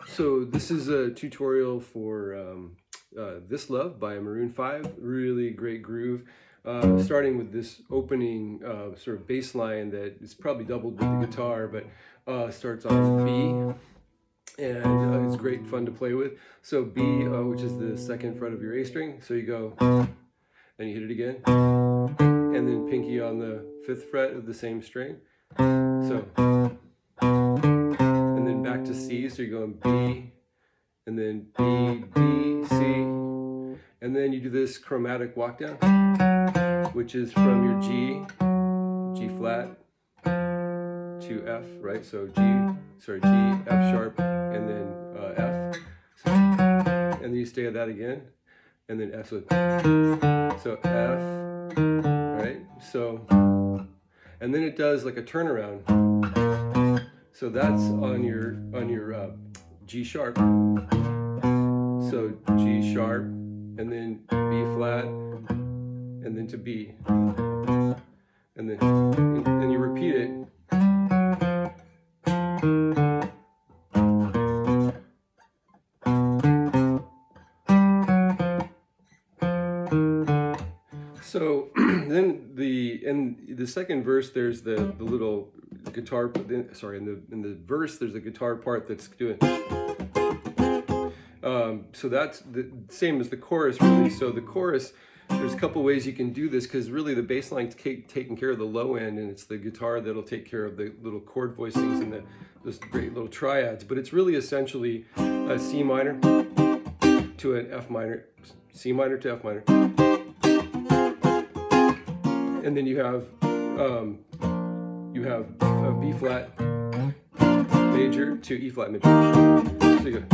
So this is a tutorial for This Love by Maroon 5. Really great groove. Starting with this opening sort of bass line that is probably doubled with the guitar, but starts on B, and it's great fun to play with. So B, which is the second fret of your A string, so you go, and you hit it again, and then pinky on the 5th fret of the same string. So, and then back to C, so you're going B, and then B, D, C, and then you do this chromatic walk down, which is from your G flat to F, right? So G, F sharp, and then F, so, and then you stay at that again, and then F, so F, right? So, and then it does like a turnaround. So that's on your G sharp. So G sharp, and then B flat, and then to B, and then you repeat it. So then in the second verse, there's the little guitar. Sorry, in the verse, there's a guitar part that's doing. So that's the same as the chorus, really. So the chorus, there's a couple ways you can do this, because really the bass line's taking care of the low end, and it's the guitar that'll take care of the little chord voicings and those great little triads. But it's really essentially a C minor to an F minor, C minor to F minor, and then you have a B flat major to E flat major. So you go.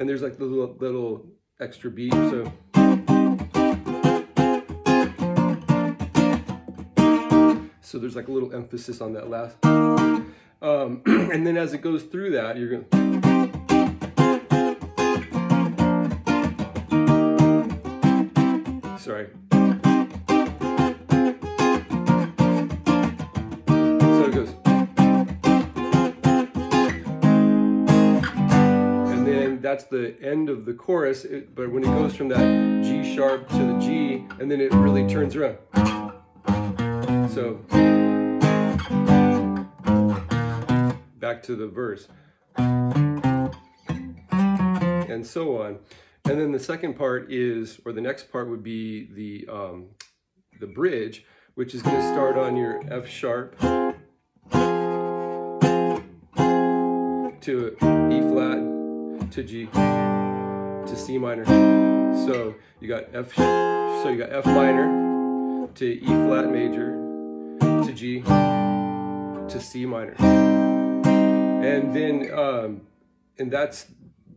And there's like the little extra beat, so. So there's like a little emphasis on that last. And then as it goes through that, you're going to. Sorry. So it goes. That's the end of the chorus, but when it goes from that G sharp to the G, and then it really turns around. So, back to the verse. And so on. And then the second part is, or the next part would be the bridge, which is going to start on your F sharp to E flat, to G, to C minor. So you got F minor to E flat major to G to C minor, and then and that's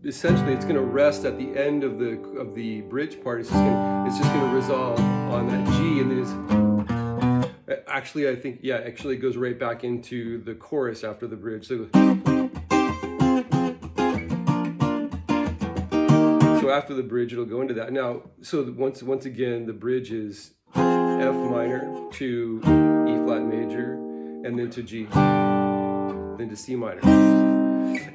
essentially, it's going to rest at the end of the bridge part. It's just going to resolve on that G, and then it's actually, I think, yeah, actually it goes right back into the chorus after the bridge. So after the bridge, it'll go into that. Now, so once again, the bridge is F minor to E flat major, and then to G, then to C minor.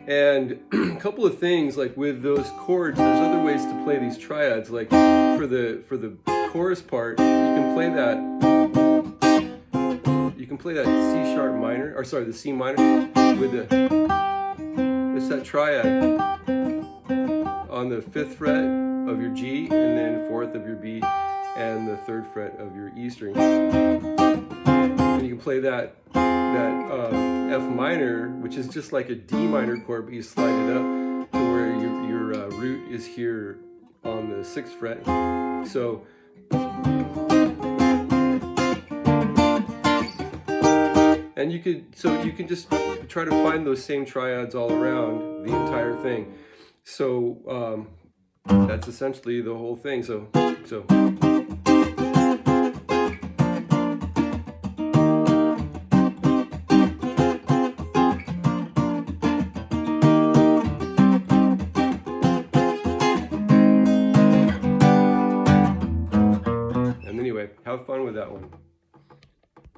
And a couple of things, like with those chords, there's other ways to play these triads. Like for the chorus part, you can play that C sharp minor, or sorry, the C minor with it's that triad on the 5th fret of your G, and then 4th of your B, and the 3rd fret of your E string. And you can play that F minor, which is just like a D minor chord, but you slide it up to where your root is here on the 6th fret. So and you can just try to find those same triads all around the entire thing. So that's essentially the whole thing. So. Have fun with that one.